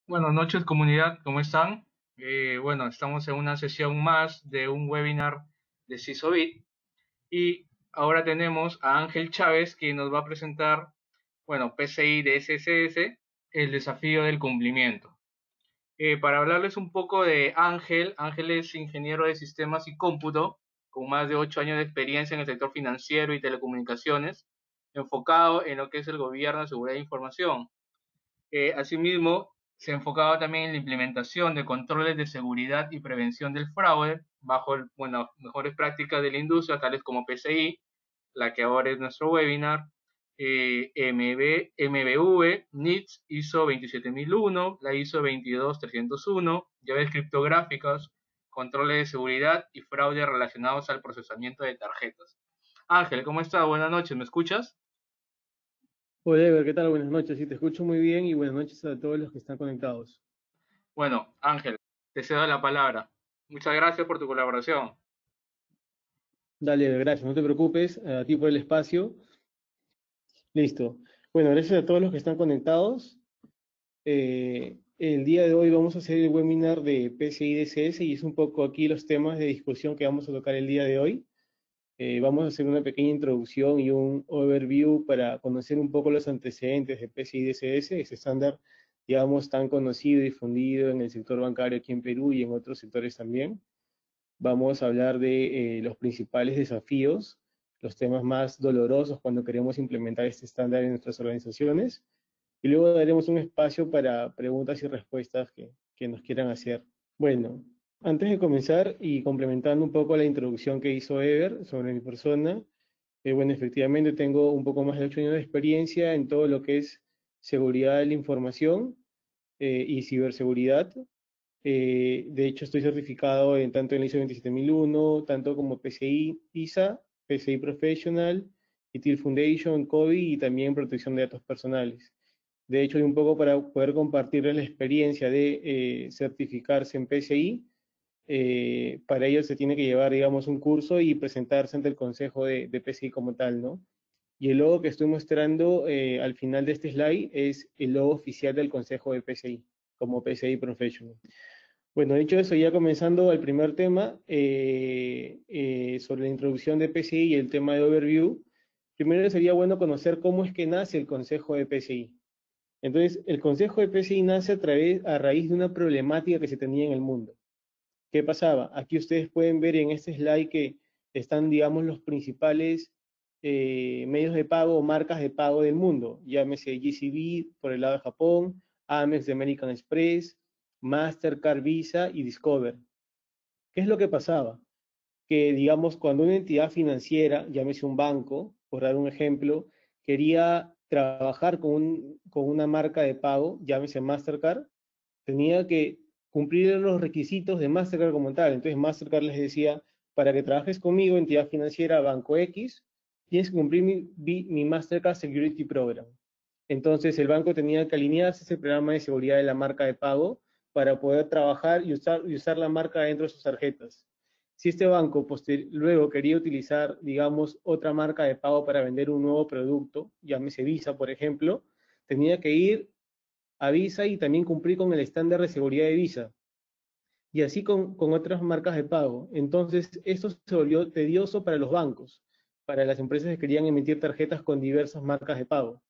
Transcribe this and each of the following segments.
Buenas noches, comunidad, ¿cómo están? Bueno, estamos en una sesión más de un webinar de CISOBIT y ahora tenemos a Ángel Chávez que nos va a presentar, bueno, PCI de SSS, el desafío del cumplimiento. Para hablarles un poco de Ángel, Ángel es ingeniero de sistemas y cómputo, con más de 8 años de experiencia en el sector financiero y telecomunicaciones, enfocado en lo que es el gobierno, seguridad de información. Asimismo, se enfocaba también en la implementación de controles de seguridad y prevención del fraude bajo mejores prácticas de la industria, tales como PCI, la que ahora es nuestro webinar, MBV, NIST, ISO 27001, la ISO 22301, llaves criptográficas, controles de seguridad y fraude relacionados al procesamiento de tarjetas. Ángel, ¿cómo estás? Buenas noches, ¿me escuchas? Hola, Ever, ¿qué tal? Buenas noches. Sí, te escucho muy bien y buenas noches a todos los que están conectados. Bueno, Ángel, te cedo la palabra. Muchas gracias por tu colaboración. Dale, Ever, gracias, no te preocupes, a ti por el espacio. Listo. Bueno, gracias a todos los que están conectados. El día de hoy vamos a hacer el webinar de PCI DSS y es un poco aquí los temas de discusión que vamos a tocar el día de hoy. Vamos a hacer una pequeña introducción y un overview para conocer un poco los antecedentes de PCI DSS, ese estándar, digamos, tan conocido y difundido en el sector bancario aquí en Perú y en otros sectores también. Vamos a hablar de los principales desafíos, los temas más dolorosos cuando queremos implementar este estándar en nuestras organizaciones. Y luego daremos un espacio para preguntas y respuestas que nos quieran hacer. Bueno, antes de comenzar y complementando un poco la introducción que hizo Ever sobre mi persona, bueno, efectivamente tengo un poco más de 8 años de experiencia en todo lo que es seguridad de la información y ciberseguridad. De hecho, estoy certificado en tanto en la ISO 27001, tanto como PCI ISA, PCI Professional, ITIL Foundation, CODI y también protección de datos personales. De hecho, y un poco para poder compartirles la experiencia de certificarse en PCI, para ello se tiene que llevar, digamos, un curso y presentarse ante el consejo de PCI como tal, ¿no? Y el logo que estoy mostrando al final de este slide es el logo oficial del consejo de PCI, como PCI Professional. Bueno, dicho eso, ya comenzando el primer tema sobre la introducción de PCI y el tema de overview, primero sería bueno conocer cómo es que nace el Consejo de PCI. Entonces, el Consejo de PCI nace a raíz de una problemática que se tenía en el mundo. ¿Qué pasaba? Aquí ustedes pueden ver en este slide que están, digamos, los principales medios de pago o marcas de pago del mundo. Llámese GCB por el lado de Japón, Amex de American Express, Mastercard, Visa y Discover. ¿Qué es lo que pasaba? Que, digamos, cuando una entidad financiera, llámese un banco, por dar un ejemplo, quería trabajar con una marca de pago, llámese Mastercard, tenía que cumplir los requisitos de Mastercard como tal. Entonces Mastercard les decía, para que trabajes conmigo, entidad financiera, Banco X, tienes que cumplir mi Mastercard Security Program. Entonces el banco tenía que alinearse a ese programa de seguridad de la marca de pago para poder trabajar y usar la marca dentro de sus tarjetas. Si este banco luego quería utilizar, digamos, otra marca de pago para vender un nuevo producto, llámese Visa, por ejemplo, tenía que ir a Visa y también cumplir con el estándar de seguridad de Visa. Y así con otras marcas de pago. Entonces, esto se volvió tedioso para los bancos, para las empresas que querían emitir tarjetas con diversas marcas de pago.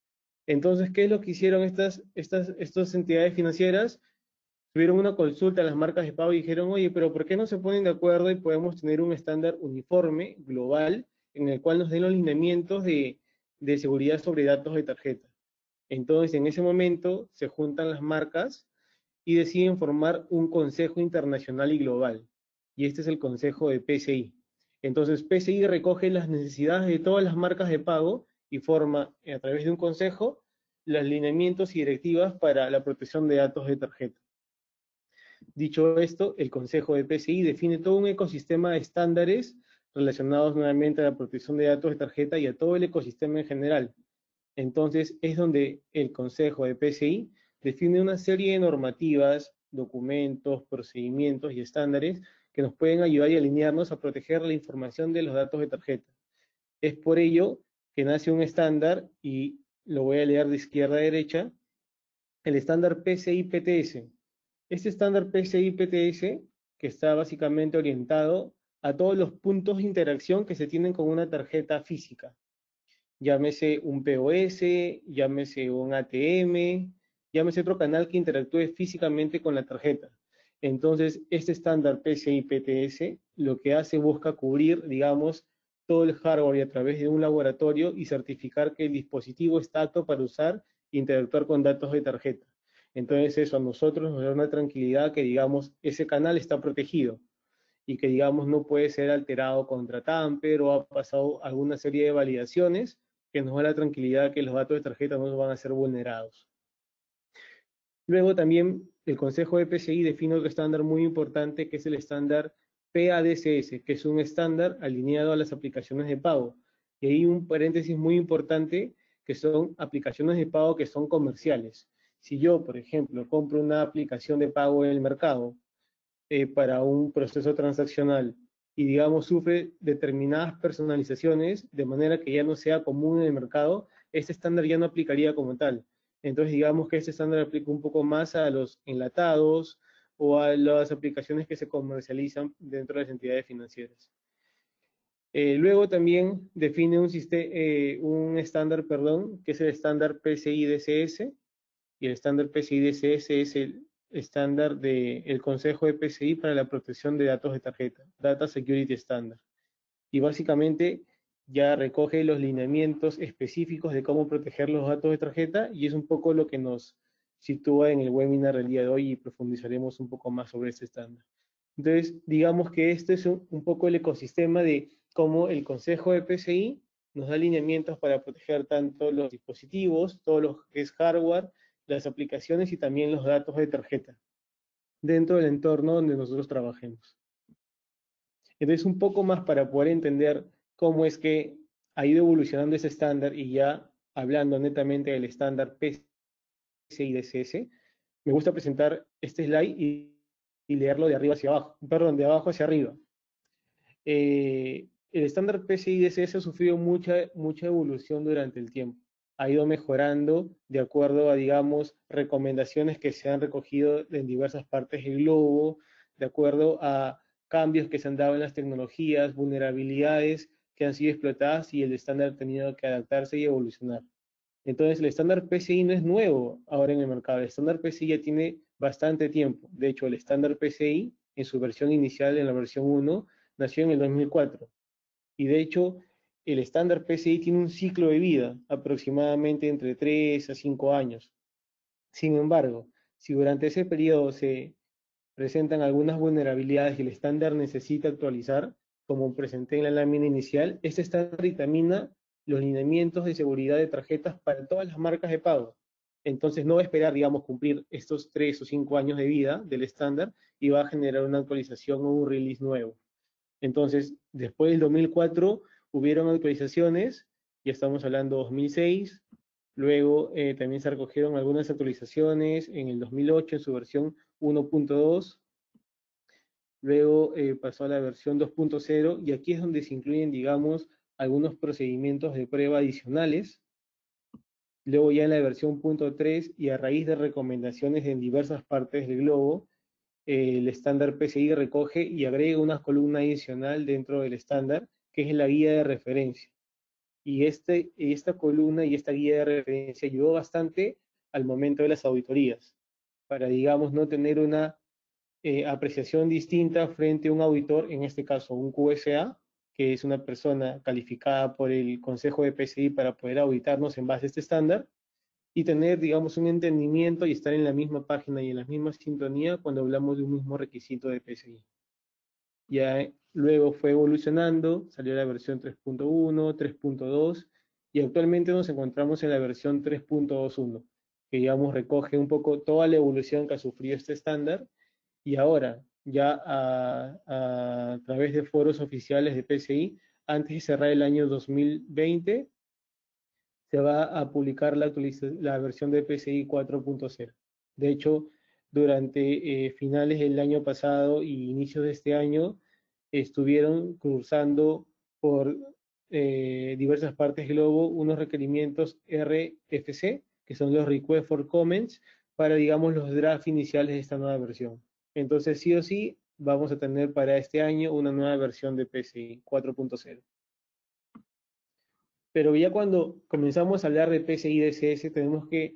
Entonces, ¿qué es lo que hicieron estas entidades financieras? Tuvieron una consulta a las marcas de pago y dijeron, oye, pero ¿por qué no se ponen de acuerdo y podemos tener un estándar uniforme, global, en el cual nos den los lineamientos de seguridad sobre datos de tarjeta? Entonces, en ese momento se juntan las marcas y deciden formar un consejo internacional y global. Y este es el consejo de PCI. Entonces, PCI recoge las necesidades de todas las marcas de pago y forma, a través de un consejo, los lineamientos y directivas para la protección de datos de tarjeta. Dicho esto, el consejo de PCI define todo un ecosistema de estándares relacionados nuevamente a la protección de datos de tarjeta y a todo el ecosistema en general. Entonces, es donde el Consejo de PCI define una serie de normativas, documentos, procedimientos y estándares que nos pueden ayudar y alinearnos a proteger la información de los datos de tarjeta. Es por ello que nace un estándar, y lo voy a leer de izquierda a derecha, el estándar PCI-PTS. Este estándar PCI-PTS, que está básicamente orientado a todos los puntos de interacción que se tienen con una tarjeta física. Llámese un POS, llámese un ATM, llámese otro canal que interactúe físicamente con la tarjeta. Entonces, este estándar PCI-PTS lo que hace busca cubrir, digamos, todo el hardware y a través de un laboratorio y certificar que el dispositivo está apto para usar e interactuar con datos de tarjeta. Entonces, eso a nosotros nos da una tranquilidad que, digamos, ese canal está protegido y que, digamos, no puede ser alterado contra tamper o ha pasado alguna serie de validaciones que nos da la tranquilidad que los datos de tarjeta no van a ser vulnerados. Luego también el Consejo de PCI define otro estándar muy importante que es el estándar PADCS, que es un estándar alineado a las aplicaciones de pago. Y hay un paréntesis muy importante que son aplicaciones de pago que son comerciales. Si yo, por ejemplo, compro una aplicación de pago en el mercado para un proceso transaccional y, digamos, sufre determinadas personalizaciones de manera que ya no sea común en el mercado, este estándar ya no aplicaría como tal. Entonces, digamos que este estándar aplica un poco más a los enlatados o a las aplicaciones que se comercializan dentro de las entidades financieras. Luego también define un estándar, perdón, que es el estándar PCI-DSS, y el estándar PCI-DSS es el estándar del Consejo de PCI para la protección de datos de tarjeta, Data Security Standard. Y básicamente ya recoge los lineamientos específicos de cómo proteger los datos de tarjeta y es un poco lo que nos sitúa en el webinar del día de hoy y profundizaremos un poco más sobre este estándar. Entonces, digamos que este es un poco el ecosistema de cómo el Consejo de PCI nos da lineamientos para proteger tanto los dispositivos, todo lo que es hardware, las aplicaciones y también los datos de tarjeta dentro del entorno donde nosotros trabajemos. Entonces, un poco más para poder entender cómo es que ha ido evolucionando ese estándar y ya hablando netamente del estándar PCI DSS, me gusta presentar este slide y leerlo de arriba hacia abajo, perdón, de abajo hacia arriba. El estándar PCI DSS ha sufrido mucha evolución durante el tiempo. Ha ido mejorando de acuerdo a, digamos, recomendaciones que se han recogido en diversas partes del globo, de acuerdo a cambios que se han dado en las tecnologías, vulnerabilidades que han sido explotadas y el estándar ha tenido que adaptarse y evolucionar. Entonces, el estándar PCI no es nuevo ahora en el mercado. El estándar PCI ya tiene bastante tiempo. De hecho, el estándar PCI, en su versión inicial, en la versión 1, nació en el 2004. Y de hecho, el estándar PCI tiene un ciclo de vida aproximadamente entre 3 a 5 años. Sin embargo, si durante ese periodo se presentan algunas vulnerabilidades y el estándar necesita actualizar, como presenté en la lámina inicial, este estándar dictamina los lineamientos de seguridad de tarjetas para todas las marcas de pago. Entonces no va a esperar, digamos, cumplir estos 3 o 5 años de vida del estándar y va a generar una actualización o un release nuevo. Entonces, después del 2004 hubieron actualizaciones, ya estamos hablando de 2006, luego también se recogieron algunas actualizaciones en el 2008 en su versión 1.2, luego pasó a la versión 2.0 y aquí es donde se incluyen, digamos, algunos procedimientos de prueba adicionales. Luego ya en la versión 3 y a raíz de recomendaciones en diversas partes del globo, el estándar PCI recoge y agrega una columna adicional dentro del estándar, que es la guía de referencia. Y esta columna y esta guía de referencia ayudó bastante al momento de las auditorías, para, digamos, no tener una apreciación distinta frente a un auditor, en este caso un QSA, que es una persona calificada por el Consejo de PCI para poder auditarnos en base a este estándar, y tener, digamos, un entendimiento y estar en la misma página y en la misma sintonía cuando hablamos de un mismo requisito de PCI. Ya luego fue evolucionando, salió la versión 3.1, 3.2 y actualmente nos encontramos en la versión 3.21, que, digamos, recoge un poco toda la evolución que ha sufrido este estándar y ahora ya a través de foros oficiales de PCI, antes de cerrar el año 2020, se va a publicar la versión de PCI 4.0. De hecho, durante finales del año pasado y inicios de este año, estuvieron cursando por diversas partes del globo unos requerimientos RFC, que son los Request for Comments, para, digamos, los drafts iniciales de esta nueva versión. Entonces, sí o sí, vamos a tener para este año una nueva versión de PCI 4.0. Pero ya cuando comenzamos a hablar de PCI DSS, tenemos que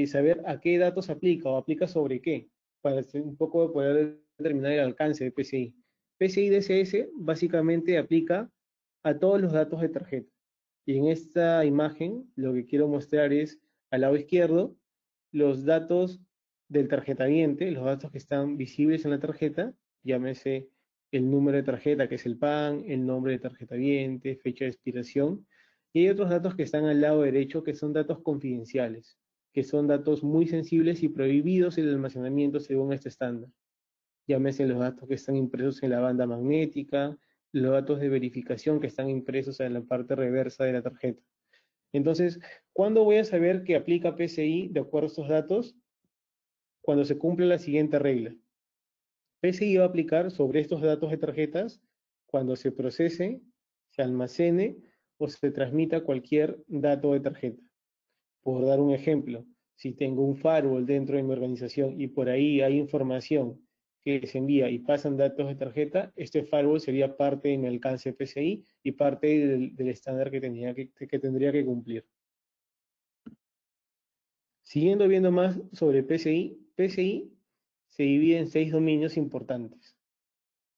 saber a qué datos aplica o aplica sobre qué, para un poco poder determinar el alcance de PCI. PCI DSS básicamente aplica a todos los datos de tarjeta. Y en esta imagen lo que quiero mostrar es, al lado izquierdo, los datos del tarjetaviente, los datos que están visibles en la tarjeta, llámese el número de tarjeta, que es el PAN, el nombre de tarjetaviente, fecha de expiración, y hay otros datos que están al lado derecho que son datos confidenciales, que son datos muy sensibles y prohibidos el almacenamiento según este estándar. Llámese los datos que están impresos en la banda magnética, los datos de verificación que están impresos en la parte reversa de la tarjeta. Entonces, ¿cuándo voy a saber que aplica PCI de acuerdo a estos datos? Cuando se cumple la siguiente regla. PCI va a aplicar sobre estos datos de tarjetas cuando se procese, se almacene o se transmita cualquier dato de tarjeta. Por dar un ejemplo, si tengo un firewall dentro de mi organización y por ahí hay información que se envía y pasan datos de tarjeta, este firewall sería parte de mi alcance PCI y parte del estándar que tendría que cumplir. Siguiendo viendo más sobre PCI, PCI se divide en 6 dominios importantes.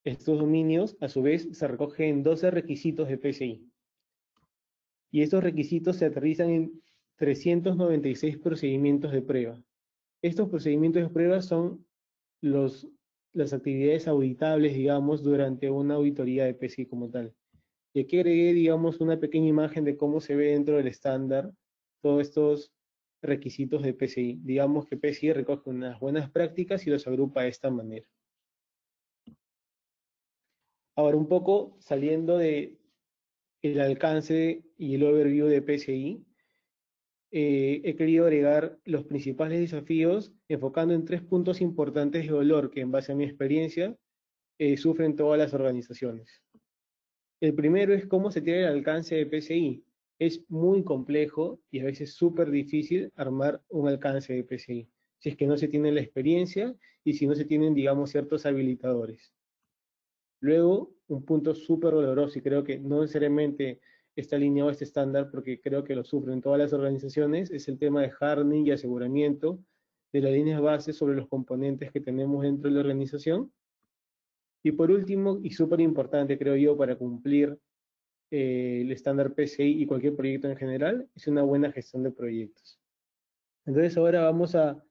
Estos dominios, a su vez, se recogen en 12 requisitos de PCI. Y estos requisitos se aterrizan en 396 procedimientos de prueba. Estos procedimientos de prueba son las actividades auditables, digamos, durante una auditoría de PCI como tal. Y aquí agregué, digamos, una pequeña imagen de cómo se ve dentro del estándar todos estos requisitos de PCI. Digamos que PCI recoge unas buenas prácticas y los agrupa de esta manera. Ahora, un poco saliendo de el alcance y el overview de PCI, he querido agregar los principales desafíos enfocando en 3 puntos importantes de dolor que en base a mi experiencia sufren todas las organizaciones. El primero es cómo se tiene el alcance de PCI. Es muy complejo y a veces súper difícil armar un alcance de PCI, si es que no se tiene la experiencia y si no se tienen, digamos, ciertos habilitadores. Luego, un punto súper doloroso y creo que no necesariamente está alineado a este estándar porque creo que lo sufren todas las organizaciones, es el tema de hardening y aseguramiento de las líneas bases sobre los componentes que tenemos dentro de la organización. Y por último, y súper importante creo yo para cumplir el estándar PCI y cualquier proyecto en general, es una buena gestión de proyectos. Entonces ahora vamos a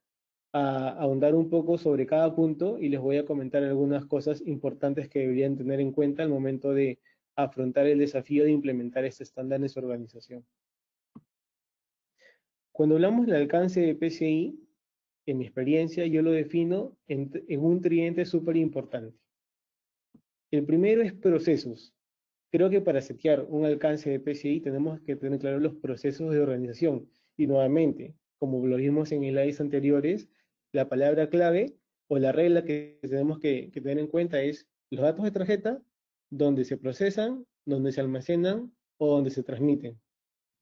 ahondar un poco sobre cada punto y les voy a comentar algunas cosas importantes que deberían tener en cuenta al momento de afrontar el desafío de implementar este estándar en su organización. Cuando hablamos del alcance de PCI, en mi experiencia yo lo defino en un tridente súper importante. El primero es procesos. Creo que para setear un alcance de PCI tenemos que tener claros los procesos de organización. Y nuevamente, como lo vimos en slides anteriores, la palabra clave o la regla que tenemos que tener en cuenta es los datos de tarjeta, donde se procesan, donde se almacenan o donde se transmiten.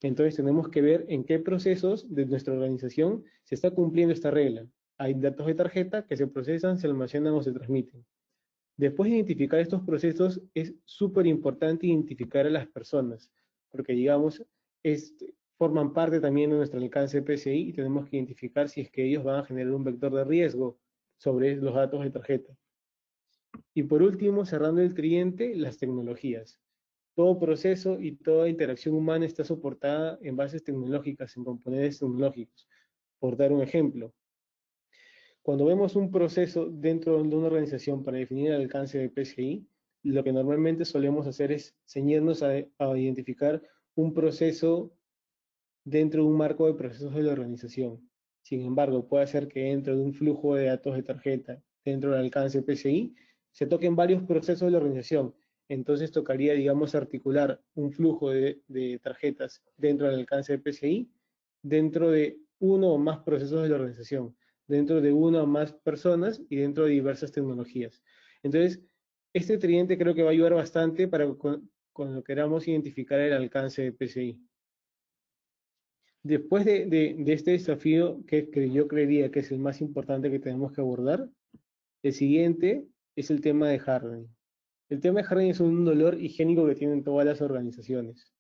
Entonces tenemos que ver en qué procesos de nuestra organización se está cumpliendo esta regla. Hay datos de tarjeta que se procesan, se almacenan o se transmiten. Después de identificar estos procesos, es súper importante identificar a las personas, porque digamos, forman parte también de nuestro alcance PCI y tenemos que identificar si es que ellos van a generar un vector de riesgo sobre los datos de tarjeta. Y por último, cerrando el tridente, las tecnologías. Todo proceso y toda interacción humana está soportada en bases tecnológicas, en componentes tecnológicos. Por dar un ejemplo, cuando vemos un proceso dentro de una organización para definir el alcance de PCI, lo que normalmente solemos hacer es ceñirnos a identificar un proceso dentro de un marco de procesos de la organización. Sin embargo, puede ser que dentro de un flujo de datos de tarjeta, dentro del alcance PCI, se toquen varios procesos de la organización. Entonces tocaría, digamos, articular un flujo de tarjetas dentro del alcance de PCI, dentro de uno o más procesos de la organización, dentro de una o más personas y dentro de diversas tecnologías. Entonces, este tridente creo que va a ayudar bastante para cuando queramos identificar el alcance de PCI. Después de este desafío, que yo creería que es el más importante que tenemos que abordar, el siguiente es el tema de hardening. El tema de hardening es un dolor higiénico que tienen todas las organizaciones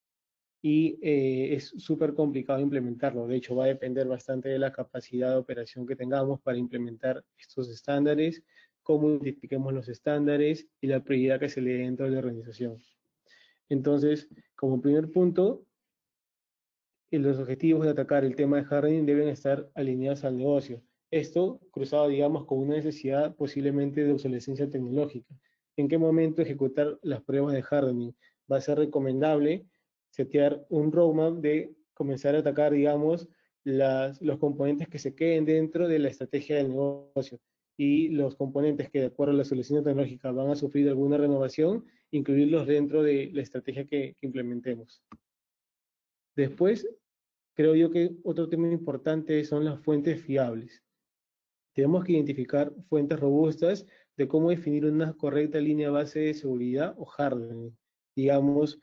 y es súper complicado implementarlo. De hecho, va a depender bastante de la capacidad de operación que tengamos para implementar estos estándares, cómo identifiquemos los estándares y la prioridad que se le dé dentro de la organización. Entonces, como primer punto, los objetivos de atacar el tema de hardening deben estar alineados al negocio. Esto cruzado, digamos, con una necesidad posiblemente de obsolescencia tecnológica. ¿En qué momento ejecutar las pruebas de hardening? Va a ser recomendable setear un roadmap de comenzar a atacar, digamos, los componentes que se queden dentro de la estrategia del negocio y los componentes que de acuerdo a la solución tecnológica van a sufrir alguna renovación, incluirlos dentro de la estrategia que implementemos. Después, creo yo que otro tema importante son las fuentes fiables. Tenemos que identificar fuentes robustas de cómo definir una correcta línea base de seguridad o hardening. Digamos,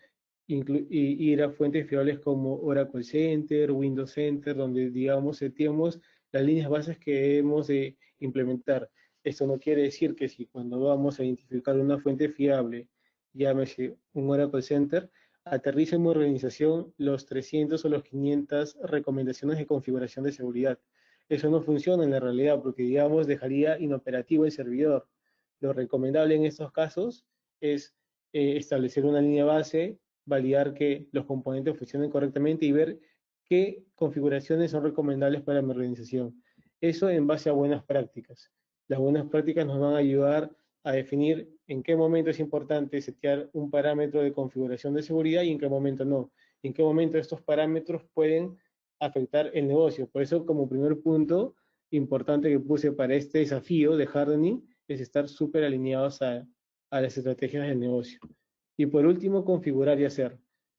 ir a fuentes fiables como Oracle Center, Windows Center, donde, digamos, setemos las líneas bases que debemos de implementar. Esto no quiere decir que si cuando vamos a identificar una fuente fiable, llámese un Oracle Center, aterrice en mi organización los 300 o los 500 recomendaciones de configuración de seguridad. Eso no funciona en la realidad porque, digamos, dejaría inoperativo el servidor. Lo recomendable en estos casos es establecer una línea base, validar que los componentes funcionen correctamente y ver qué configuraciones son recomendables para mi organización. Eso en base a buenas prácticas. Las buenas prácticas nos van a ayudar a definir en qué momento es importante setear un parámetro de configuración de seguridad y en qué momento no. En qué momento estos parámetros pueden afectar el negocio. Por eso, como primer punto importante que puse para este desafío de hardening, es estar súper alineados a las estrategias del negocio. Y por último, configurar y hacer.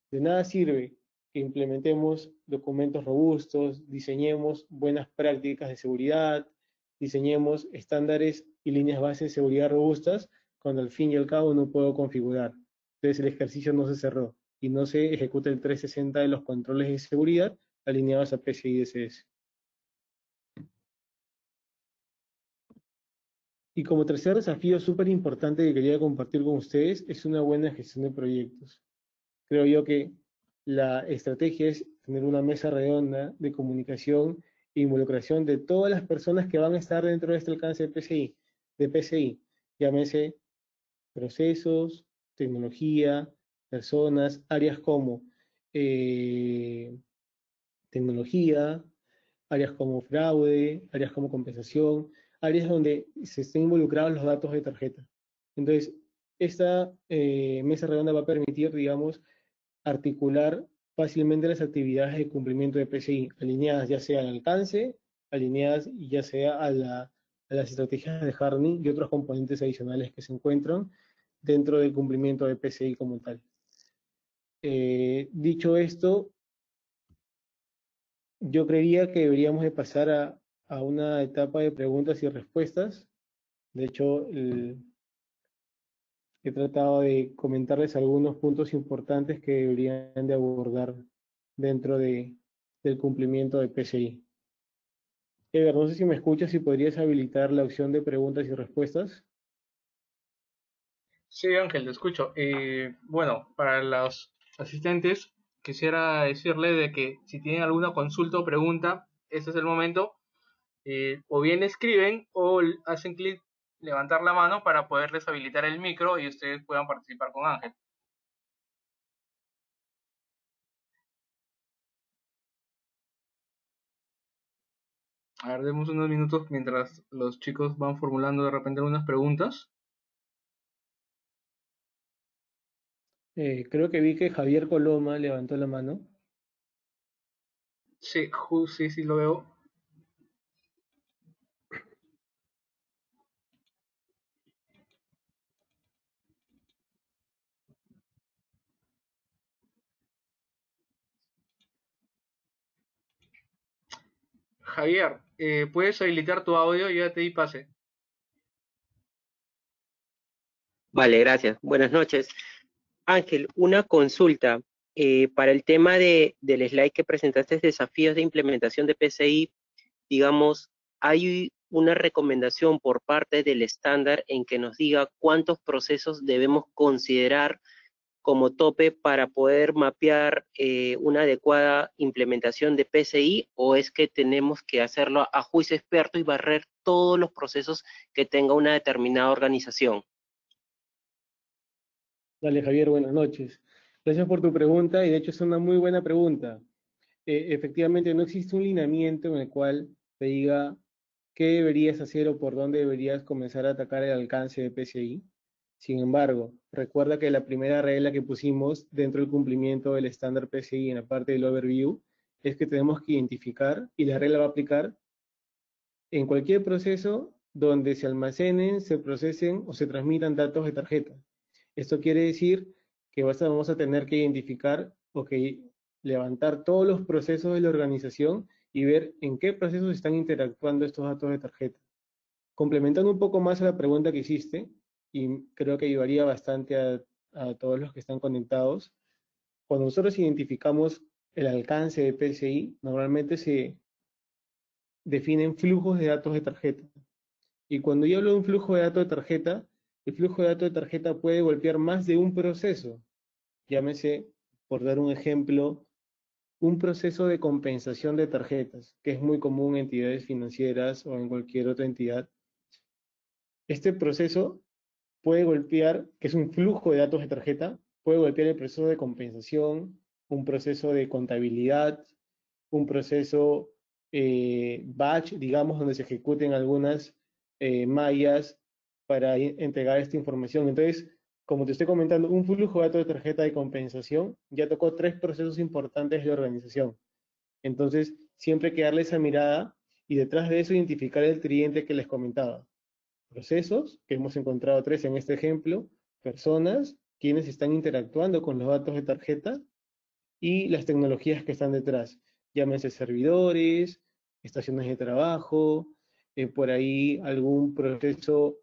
De nada sirve que implementemos documentos robustos, diseñemos buenas prácticas de seguridad, diseñemos estándares y líneas base de seguridad robustas, cuando al fin y al cabo no puedo configurar. Entonces el ejercicio no se cerró y no se ejecuta el 360 de los controles de seguridad alineados a PCI DSS. Y como tercer desafío súper importante que quería compartir con ustedes es una buena gestión de proyectos. Creo yo que la estrategia es tener una mesa redonda de comunicación e involucración de todas las personas que van a estar dentro de este alcance de PCI, llámese procesos, tecnología, personas, áreas como eh, tecnología, áreas como fraude, áreas como compensación, áreas donde se estén involucrados los datos de tarjeta. Entonces, esta mesa redonda va a permitir, digamos, articular fácilmente las actividades de cumplimiento de PCI, alineadas ya sea al alcance, alineadas ya sea a las estrategias de hardening y otros componentes adicionales que se encuentran dentro del cumplimiento de PCI como tal. Dicho esto, yo creería que deberíamos de pasar a una etapa de preguntas y respuestas. De hecho, he tratado de comentarles algunos puntos importantes que deberían de abordar dentro del cumplimiento de PCI. Ever, no sé si me escuchas y podrías habilitar la opción de preguntas y respuestas. Sí, Ángel, te escucho. Bueno, para los asistentes, quisiera decirle de que si tienen alguna consulta o pregunta, este es el momento. O bien escriben o hacen clic levantar la mano para poderles habilitar el micro y ustedes puedan participar con Ángel. A ver, demos unos minutos mientras los chicos van formulando de repente algunas preguntas. Creo que vi que Javier Coloma levantó la mano. Sí, sí, sí lo veo. Javier, ¿puedes habilitar tu audio? Yo ya te di pase. Vale, gracias. Buenas noches. Ángel, una consulta. Para el tema del slide que presentaste, desafíos de implementación de PCI, digamos, hay una recomendación por parte del estándar en que nos diga cuántos procesos debemos considerar como tope para poder mapear una adecuada implementación de PCI, o es que tenemos que hacerlo a juicio experto y barrer todos los procesos que tenga una determinada organización. Dale, Javier, buenas noches. Gracias por tu pregunta y de hecho es una muy buena pregunta. Efectivamente, no existe un lineamiento en el cual te diga qué deberías hacer o por dónde deberías comenzar a atacar el alcance de PCI. Sin embargo, recuerda que la primera regla que pusimos dentro del cumplimiento del estándar PCI en la parte del overview es que tenemos que identificar, y la regla va a aplicar en cualquier proceso donde se almacenen, se procesen o se transmitan datos de tarjeta. Esto quiere decir que vamos a tener que identificar o que levantar todos los procesos de la organización y ver en qué procesos están interactuando estos datos de tarjeta. Complementando un poco más a la pregunta que hiciste, y creo que ayudaría bastante a todos los que están conectados, cuando nosotros identificamos el alcance de PCI, normalmente se definen flujos de datos de tarjeta. Y cuando yo hablo de un flujo de datos de tarjeta, el flujo de datos de tarjeta puede golpear más de un proceso. Llámese, por dar un ejemplo, un proceso de compensación de tarjetas, que es muy común en entidades financieras o en cualquier otra entidad. Este proceso puede golpear, que es un flujo de datos de tarjeta, puede golpear el proceso de compensación, un proceso de contabilidad, un proceso batch, digamos, donde se ejecuten algunas mallas para entregar esta información. Entonces, como te estoy comentando, un flujo de datos de tarjeta de compensación ya tocó 3 procesos importantes de organización. Entonces, siempre hay que darle esa mirada y detrás de eso identificar el tridente que les comentaba. Procesos, que hemos encontrado 3 en este ejemplo, personas, quienes están interactuando con los datos de tarjeta, y las tecnologías que están detrás. Llámense servidores, estaciones de trabajo, por ahí algún proceso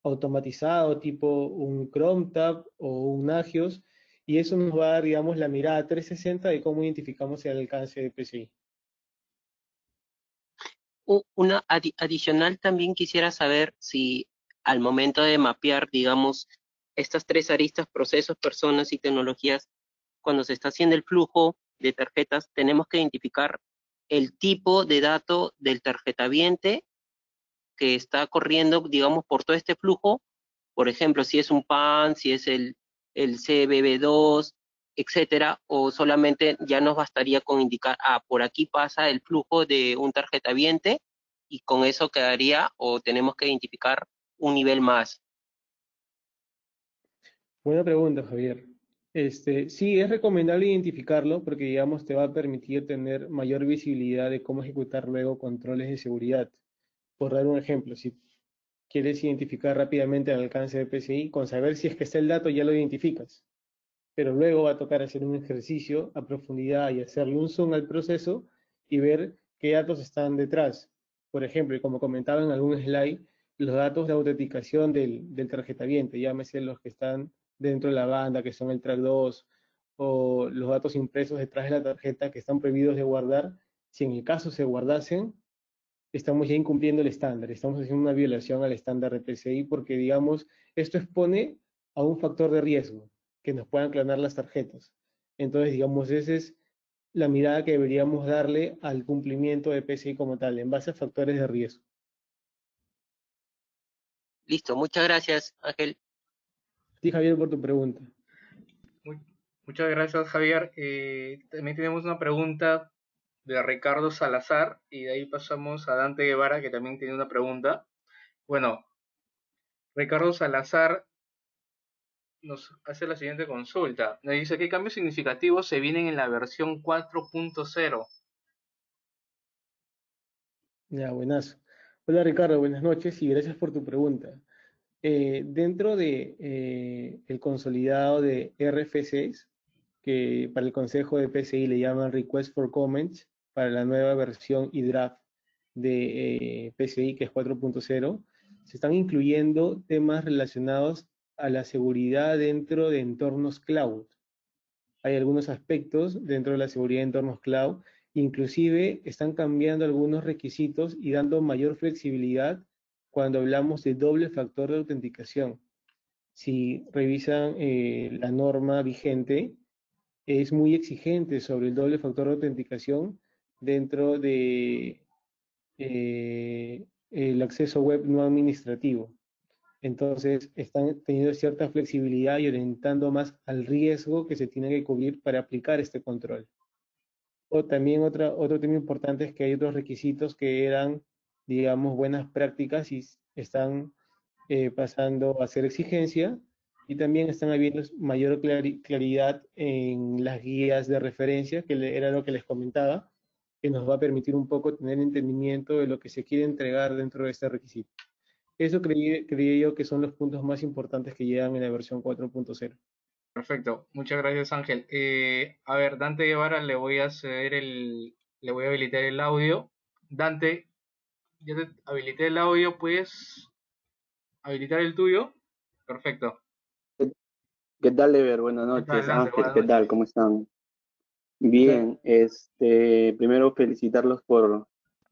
automatizado tipo un Chrome Tab o un Agios, y eso nos va a dar, digamos, la mirada 360 de cómo identificamos el alcance de PCI. Una adicional, también quisiera saber si al momento de mapear, digamos, estas 3 aristas, procesos, personas y tecnologías, cuando se está haciendo el flujo de tarjetas, tenemos que identificar el tipo de dato del tarjetaviente que está corriendo, digamos, por todo este flujo. Por ejemplo, si es un PAN, si es el CBB2, etcétera, o solamente ya nos bastaría con indicar, por aquí pasa el flujo de un tarjetaviente, y con eso quedaría, o tenemos que identificar un nivel más. Buena pregunta, Javier. Sí, es recomendable identificarlo porque, digamos, te va a permitir tener mayor visibilidad de cómo ejecutar luego controles de seguridad. Por dar un ejemplo, si quieres identificar rápidamente el alcance de PCI, con saber si es que está el dato ya lo identificas. Pero luego va a tocar hacer un ejercicio a profundidad y hacerle un zoom al proceso y ver qué datos están detrás. Por ejemplo, y como comentaba en algún slide, los datos de autenticación del tarjetaviente, llámese los que están dentro de la banda, que son el track 2, o los datos impresos detrás de la tarjeta que están prohibidos de guardar. Si en el caso se guardasen, estamos ya incumpliendo el estándar, estamos haciendo una violación al estándar de PCI porque, digamos, esto expone a un factor de riesgo, que nos puedan clonar las tarjetas. Entonces, digamos, esa es la mirada que deberíamos darle al cumplimiento de PCI como tal, en base a factores de riesgo. Listo, muchas gracias, Ángel. Sí, Javier, por tu pregunta. Muchas gracias, Javier. También tenemos una pregunta de Ricardo Salazar y de ahí pasamos a Dante Guevara, que también tiene una pregunta. Bueno, Ricardo Salazar nos hace la siguiente consulta. Nos dice, ¿qué cambios significativos se vienen en la versión 4.0? Ya, buenazo. Hola, Ricardo, buenas noches y gracias por tu pregunta. Dentro de el consolidado de RFCs, que para el Consejo de PCI le llaman Request for Comments, para la nueva versión y draft de PCI, que es 4.0, se están incluyendo temas relacionados a la seguridad dentro de entornos cloud. hay algunos aspectos dentro de la seguridad de entornos cloud. Inclusive están cambiando algunos requisitos y dando mayor flexibilidad cuando hablamos de doble factor de autenticación. Si revisan la norma vigente, es muy exigente sobre el doble factor de autenticación dentro de el acceso web no administrativo. Entonces, están teniendo cierta flexibilidad y orientando más al riesgo que se tiene que cubrir para aplicar este control. O también otro tema importante es que hay otros requisitos que eran, digamos, buenas prácticas y están pasando a ser exigencia, y también están habiendo mayor claridad en las guías de referencia, que era lo que les comentaba, que nos va a permitir un poco tener entendimiento de lo que se quiere entregar dentro de este requisito. Eso creí yo que son los puntos más importantes que llegan en la versión 4.0. Perfecto, muchas gracias Ángel. A ver, Dante Guevara, le voy a habilitar el audio. Dante, ya te habilité el audio, ¿puedes habilitar el tuyo? Perfecto. ¿Qué tal, Ever? Buenas ¿Qué tal, noches. Dante? Ángel, Buenas ¿qué tal? noches. ¿Cómo están? ¿Qué tal? Bien, primero felicitarlos por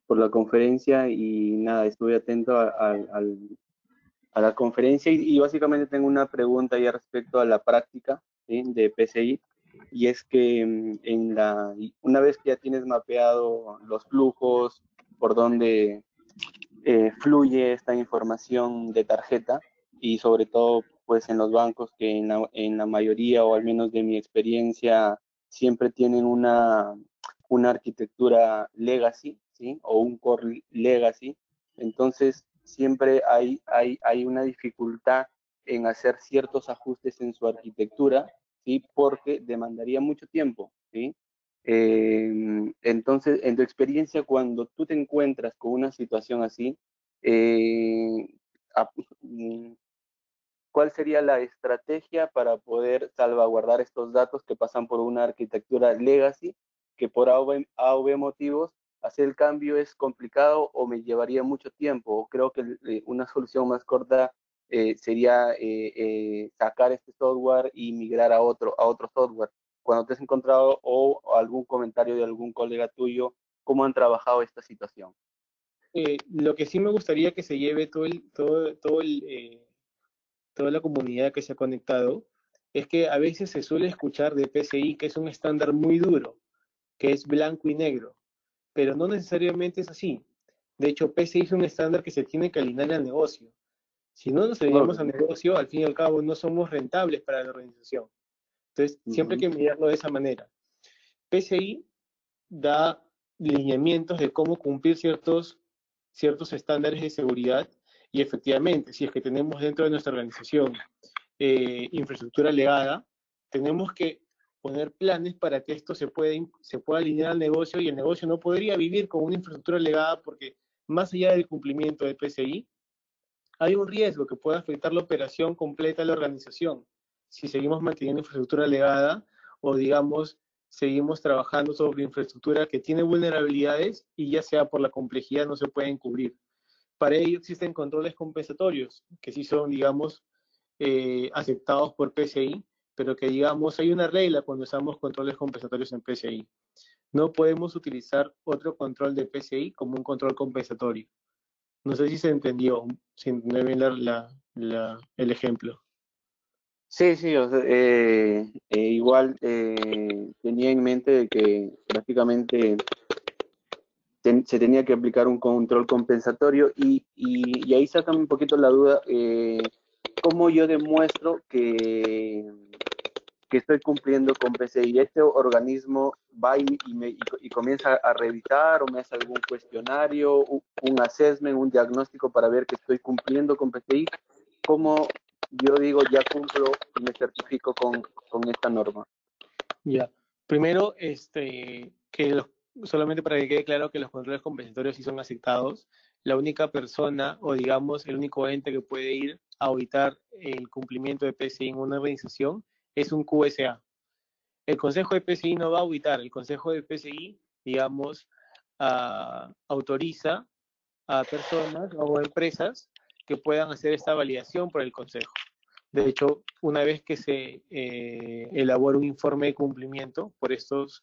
la conferencia y nada, estuve atento a la conferencia y básicamente tengo una pregunta ya respecto a la práctica, ¿sí? De PCI, y es que una vez que ya tienes mapeado los flujos, por donde fluye esta información de tarjeta y sobre todo pues en los bancos que en la mayoría o al menos de mi experiencia siempre tienen una arquitectura legacy, ¿sí? O un core legacy. Entonces siempre hay una dificultad en hacer ciertos ajustes en su arquitectura, ¿sí? Porque demandaría mucho tiempo, ¿sí? Entonces, en tu experiencia, cuando tú te encuentras con una situación así, eh, a- mm, ¿cuál sería la estrategia para poder salvaguardar estos datos que pasan por una arquitectura legacy, que por A o B motivos hacer el cambio es complicado o me llevaría mucho tiempo? O creo que una solución más corta sería sacar este software y migrar a otro software. Cuando te has encontrado o algún comentario de algún colega tuyo, ¿cómo han trabajado esta situación? Lo que sí me gustaría que se lleve toda la comunidad que se ha conectado es que a veces se suele escuchar de PCI que es un estándar muy duro, que es blanco y negro, pero no necesariamente es así. De hecho, PCI es un estándar que se tiene que alinear al negocio. Si no nos alineamos al Ok. negocio, al fin y al cabo no somos rentables para la organización. Entonces, siempre hay Ujú. que mirarlo de esa manera. PCI da lineamientos de cómo cumplir ciertos estándares de seguridad, y efectivamente, si es que tenemos dentro de nuestra organización infraestructura legada, tenemos que poner planes para que esto se pueda alinear al negocio, y el negocio no podría vivir con una infraestructura legada porque más allá del cumplimiento de PCI, hay un riesgo que pueda afectar la operación completa de la organización si seguimos manteniendo infraestructura legada o, digamos, seguimos trabajando sobre infraestructura que tiene vulnerabilidades y ya sea por la complejidad no se pueden cubrir. Para ello existen controles compensatorios que sí son, digamos, aceptados por PCI, pero que, digamos, hay una regla cuando usamos controles compensatorios en PCI. No podemos utilizar otro control de PCI como un control compensatorio. No sé si se entendió, si entendió bien el ejemplo. Sí, sí, o sea, igual tenía en mente de que prácticamente se tenía que aplicar un control compensatorio y ahí saca un poquito la duda, cómo yo demuestro que estoy cumpliendo con PCI. Este organismo va y comienza a revisar o me hace algún cuestionario, un assessment, un diagnóstico para ver que estoy cumpliendo con PCI. ¿Cómo yo digo ya cumplo y me certifico con esta norma? Ya. Primero, solamente para que quede claro que los controles compensatorios sí son aceptados. La única persona, o digamos, el único ente que puede ir a auditar el cumplimiento de PCI en una organización es un QSA. El Consejo de PCI no va a auditar. El Consejo de PCI, digamos, autoriza a personas o empresas que puedan hacer esta validación por el Consejo. De hecho, una vez que se elabora un informe de cumplimiento por estas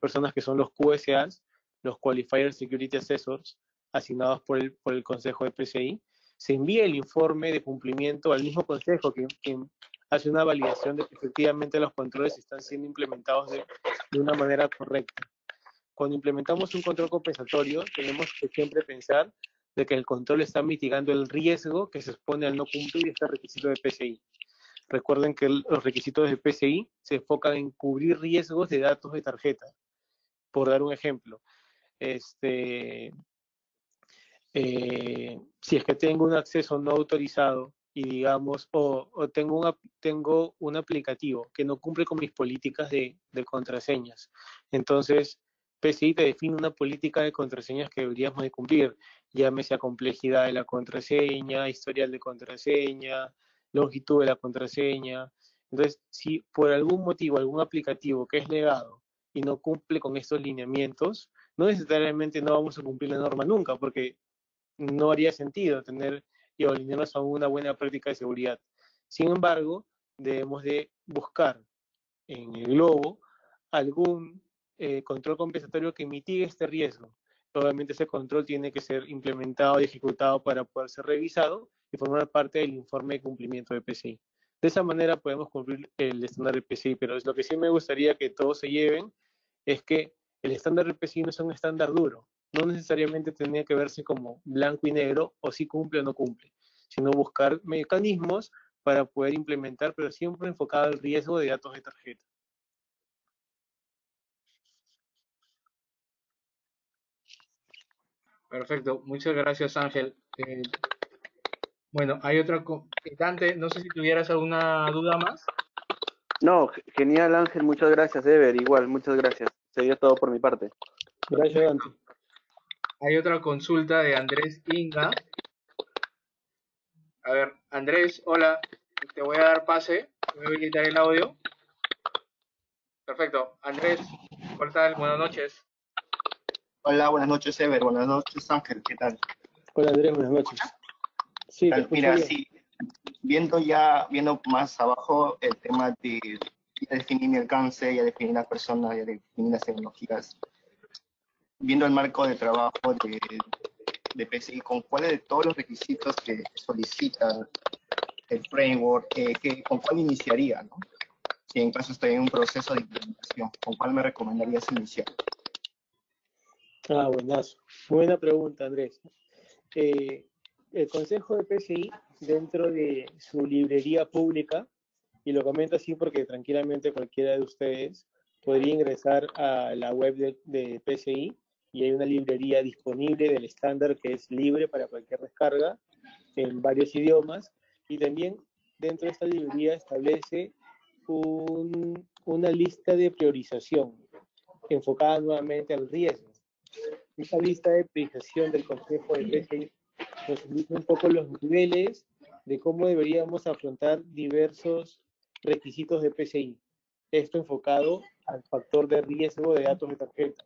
personas que son los QSAs, los Qualifier Security Assessors, asignados por el Consejo de PCI, se envía el informe de cumplimiento al mismo consejo que hace una validación de que efectivamente los controles están siendo implementados de una manera correcta. Cuando implementamos un control compensatorio, tenemos que siempre pensar de que el control está mitigando el riesgo que se expone al no cumplir este requisito de PCI. Recuerden que los requisitos de PCI se enfocan en cubrir riesgos de datos de tarjeta. Por dar un ejemplo, si es que tengo un acceso no autorizado y digamos, o tengo un aplicativo que no cumple con mis políticas de contraseñas, entonces PCI te define una política de contraseñas que deberíamos de cumplir, llámese a complejidad de la contraseña, historial de contraseña, longitud de la contraseña. Entonces, si por algún motivo algún aplicativo que es legado y no cumple con estos lineamientos, no necesariamente no vamos a cumplir la norma nunca, porque no haría sentido tener y alinearnos a una buena práctica de seguridad. Sin embargo, debemos de buscar en el globo algún control compensatorio que mitigue este riesgo. Obviamente ese control tiene que ser implementado y ejecutado para poder ser revisado y formar parte del informe de cumplimiento de PCI. De esa manera podemos cumplir el estándar de PCI, pero es lo que sí me gustaría que todos se lleven es que el estándar de PCI no es un estándar duro, no necesariamente tenía que verse como blanco y negro o si cumple o no cumple, sino buscar mecanismos para poder implementar, pero siempre enfocado al riesgo de datos de tarjeta. Perfecto, muchas gracias Ángel. Bueno, hay otro Dante, no sé si tuvieras alguna duda más. No, genial Ángel, muchas gracias Ever, igual, muchas gracias. Sería todo por mi parte. Gracias, Dante. Hay otra consulta de Andrés Inga. A ver, Andrés, hola, te voy a dar pase, voy a habilitar el audio. Perfecto, Andrés, ¿qué tal? Buenas noches. Hola, buenas noches, Ever. Buenas noches, Ángel. ¿Qué tal? Hola, Andrés, buenas noches. Sí, te escucho Mira, bien. sí, viendo más abajo el tema de ya definir mi alcance, ya definir las personas, ya definir las tecnologías, viendo el marco de trabajo de PCI, ¿con cuáles de todos los requisitos que solicita el framework, con cuál iniciaría, ¿no? Si en caso estoy en un proceso de implementación, ¿con cuál me recomendarías iniciar? Buenazo. Buena pregunta, Andrés. El Consejo de PCI, dentro de su librería pública, y lo comento así porque tranquilamente cualquiera de ustedes podría ingresar a la web de PCI y hay una librería disponible del estándar que es libre para cualquier descarga en varios idiomas, y también dentro de esta librería establece una lista de priorización enfocada nuevamente al riesgo. Esta lista de priorización del Consejo de PCI nos indica un poco los niveles de cómo deberíamos afrontar diversos requisitos de PCI. Esto enfocado al factor de riesgo de datos de tarjeta.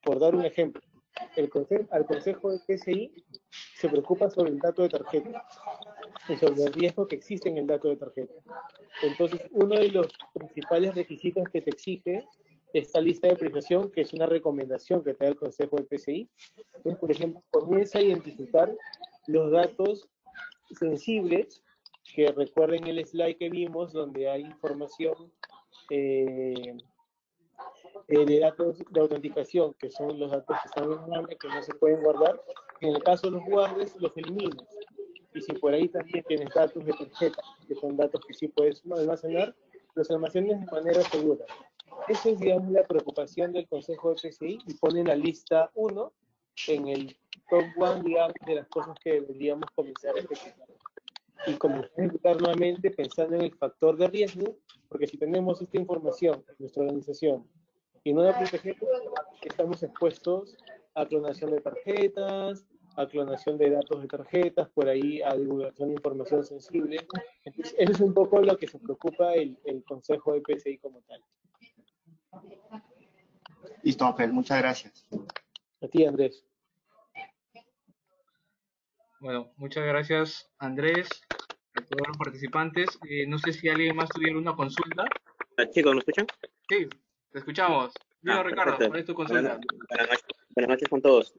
Por dar un ejemplo, al Consejo de PCI se preocupa sobre el dato de tarjeta y sobre el riesgo que existe en el dato de tarjeta. Entonces, uno de los principales requisitos que te exige esta lista de priorización, que es una recomendación que te da el Consejo de PCI, es, por ejemplo, comienza a identificar los datos sensibles, que recuerden el slide que vimos, donde hay información de datos de autenticación, que son los datos que están en RAM, que no se pueden guardar. En el caso de los guardes, los eliminas. Y si por ahí también tienes datos de tarjeta, que son datos que sí puedes almacenar, los almacenes de manera segura. Esa es, digamos, la preocupación del Consejo de PCI, y ponen la lista 1 en el top 1, digamos, de las cosas que deberíamos comenzar a ejecutar. Y comenzar a ejecutar nuevamente pensando en el factor de riesgo, porque si tenemos esta información en nuestra organización y no la protegemos, estamos expuestos a clonación de tarjetas, a clonación de datos de tarjetas, por ahí a divulgación de información sensible. Entonces, eso es un poco lo que se preocupa el Consejo de PCI como tal. Listo, Ángel, muchas gracias. A ti, Andrés. Bueno, muchas gracias Andrés. a todos los participantes. No sé si alguien más tuviera una consulta. Chicos, ¿me escuchan? Sí, te escuchamos. Dilo, Ricardo, Perfecto. ¿cuál es tu consulta? Buenas noches con todos.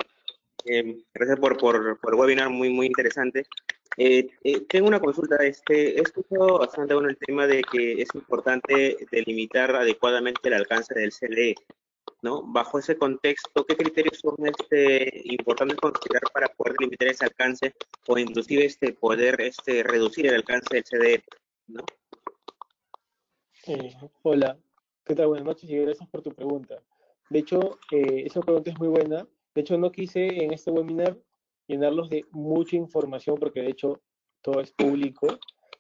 Gracias por el webinar, muy interesante. Tengo una consulta. He escuchado bastante bueno el tema de que es importante delimitar adecuadamente el alcance del CLE, ¿no? Bajo ese contexto, ¿qué criterios son importantes considerar para poder delimitar ese alcance o inclusive poder reducir el alcance del CDE, ¿no? Hola, ¿qué tal? Buenas noches y gracias por tu pregunta. De hecho, esa pregunta es muy buena. De hecho, no quise en este webinar llenarlos de mucha información porque de hecho todo es público,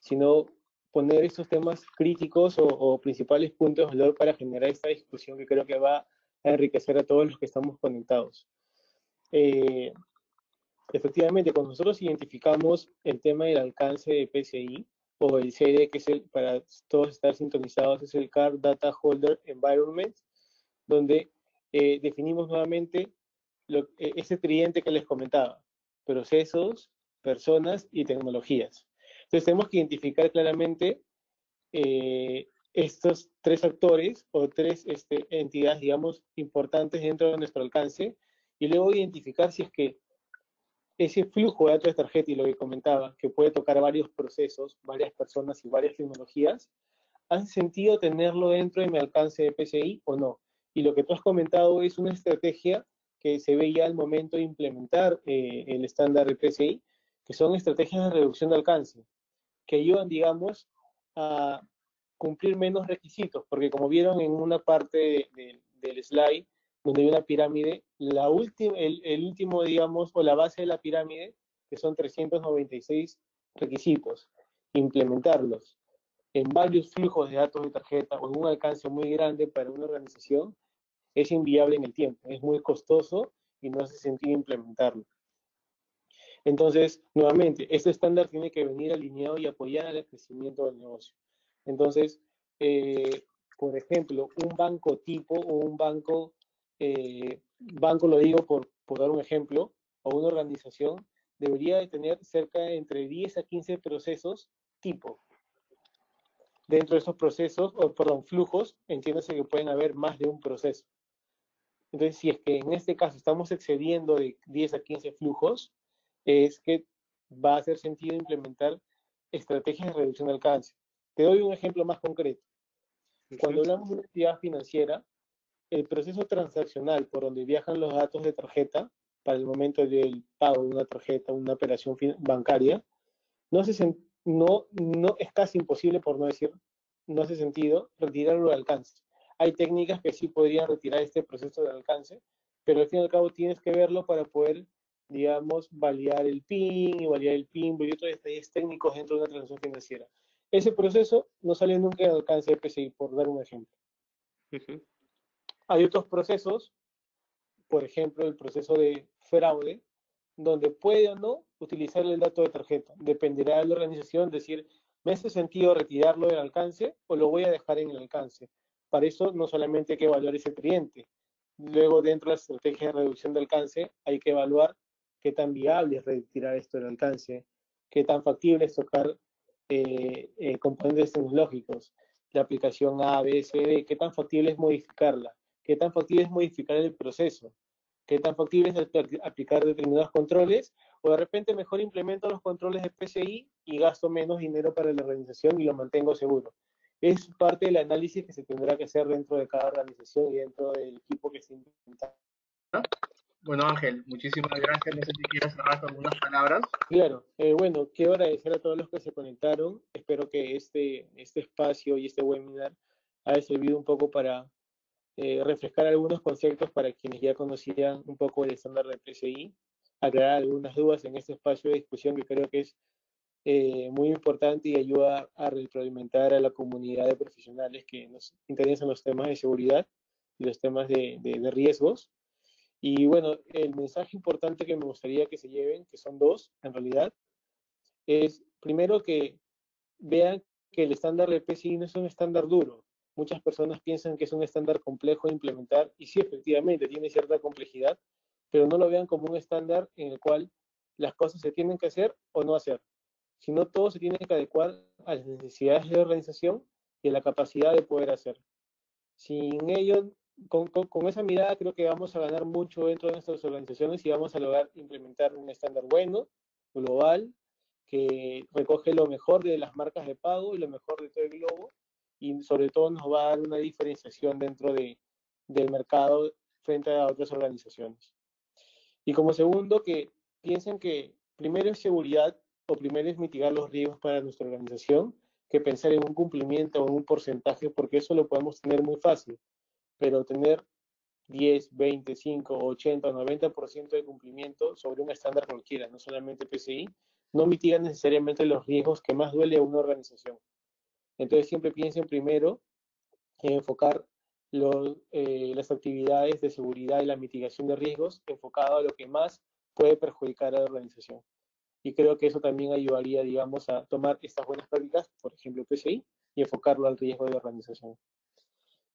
sino poner estos temas críticos o principales puntos de valor para generar esta discusión que creo que va a enriquecer a todos los que estamos conectados. Efectivamente, cuando nosotros identificamos el tema del alcance de PCI, o el CD, que es para todos estar sintonizados, es el Card Data Holder Environment, donde definimos nuevamente ese tridente que les comentaba: procesos, personas y tecnologías. Entonces tenemos que identificar claramente estos tres actores o tres entidades, digamos, importantes dentro de nuestro alcance, y luego identificar si es que ese flujo de datos de tarjeta y lo que comentaba, que puede tocar varios procesos, varias personas y varias tecnologías, ¿hace sentido tenerlo dentro de mi alcance de PCI o no? Y lo que tú has comentado es una estrategia que se ve ya al momento de implementar el estándar de PCI, que son estrategias de reducción de alcance, que ayudan, digamos, a cumplir menos requisitos, porque como vieron en una parte del slide, donde hay una pirámide, el último, digamos, o la base de la pirámide, que son 396 requisitos, implementarlos en varios flujos de datos de tarjeta o en un alcance muy grande para una organización es inviable en el tiempo, es muy costoso y no hace sentido implementarlo. Entonces, nuevamente, este estándar tiene que venir alineado y apoyar el crecimiento del negocio. Entonces, por ejemplo, un banco tipo o un banco lo digo por dar un ejemplo, o una organización, debería de tener cerca de entre 10 a 15 procesos tipo. Dentro de esos procesos, o perdón, flujos, entiéndase que pueden haber más de un proceso. Entonces, si es que en este caso estamos excediendo de 10 a 15 flujos, es que va a hacer sentido implementar estrategias de reducción de alcance. Te doy un ejemplo más concreto. Cuando hablamos de una entidad financiera, el proceso transaccional por donde viajan los datos de tarjeta para el momento del pago de una tarjeta, una operación bancaria, no, no es casi imposible, por no decir, no hace sentido retirarlo de alcance. Hay técnicas que sí podrían retirar este proceso de alcance, pero al fin y al cabo tienes que verlo para poder, digamos, validar el PIN y otros detalles técnicos dentro de una transacción financiera. Ese proceso no sale nunca de alcance de PCI, por dar un ejemplo. Hay otros procesos, por ejemplo, el proceso de fraude, donde puede o no utilizar el dato de tarjeta. Dependerá de la organización decir, ¿me hace sentido retirarlo del alcance o lo voy a dejar en el alcance? Para eso no solamente hay que evaluar ese cliente. Luego, dentro de la estrategia de reducción de alcance, hay que evaluar qué tan viable es retirar esto del alcance, qué tan factible es tocar componentes tecnológicos, la aplicación A, B, C, D, qué tan factible es modificarla, qué tan factible es modificar el proceso, qué tan factible es aplicar determinados controles, o de repente mejor implemento los controles de PCI y gasto menos dinero para la organización y lo mantengo seguro. Es parte del análisis que se tendrá que hacer dentro de cada organización y dentro del equipo que se implementa. Bueno, Ángel, muchísimas gracias. No sé si quieres cerrar con algunas palabras. Claro, bueno, quiero agradecer a todos los que se conectaron. Espero que este espacio y este webinar haya servido un poco para refrescar algunos conceptos para quienes ya conocían un poco el estándar de PCI, aclarar algunas dudas en este espacio de discusión que creo que es muy importante y ayuda a retroalimentar a la comunidad de profesionales que nos interesan los temas de seguridad y los temas de riesgos. Y bueno, el mensaje importante que me gustaría que se lleven, que son dos en realidad, es primero que vean que el estándar de PCI no es un estándar duro. Muchas personas piensan que es un estándar complejo de implementar y sí, efectivamente, tiene cierta complejidad, pero no lo vean como un estándar en el cual las cosas se tienen que hacer o no hacer. sino todo se tiene que adecuar a las necesidades de la organización y a la capacidad de poder hacer. Sin ello, con esa mirada creo que vamos a ganar mucho dentro de nuestras organizaciones y vamos a lograr implementar un estándar bueno, global, que recoge lo mejor de las marcas de pago y lo mejor de todo el globo, y sobre todo nos va a dar una diferenciación dentro del mercado frente a otras organizaciones. Y como segundo, que piensen que primero es seguridad o primero es mitigar los riesgos para nuestra organización, que pensar en un cumplimiento o en un porcentaje, porque eso lo podemos tener muy fácil, pero tener 10, 20, 5, 80 o 90% de cumplimiento sobre un estándar cualquiera, no solamente PCI, no mitiga necesariamente los riesgos que más duele a una organización. Entonces siempre piensen primero en enfocar las actividades de seguridad y la mitigación de riesgos enfocado a lo que más puede perjudicar a la organización. Y creo que eso también ayudaría, digamos, a tomar estas buenas prácticas, por ejemplo PCI, y enfocarlo al riesgo de la organización.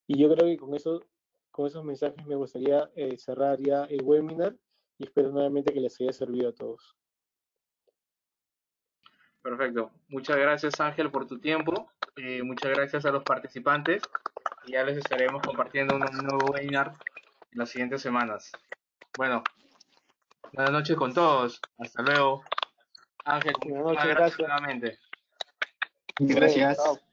Y yo creo que con esos mensajes me gustaría cerrar ya el webinar y espero nuevamente que les haya servido a todos. Perfecto. Muchas gracias, Ángel, por tu tiempo. Muchas gracias a los participantes. Y ya les estaremos compartiendo un nuevo webinar en las siguientes semanas. Bueno, buenas noches con todos. Hasta luego. Ángel, Buenas muchísimas noches, gracias gracias. nuevamente. Gracias. Chao.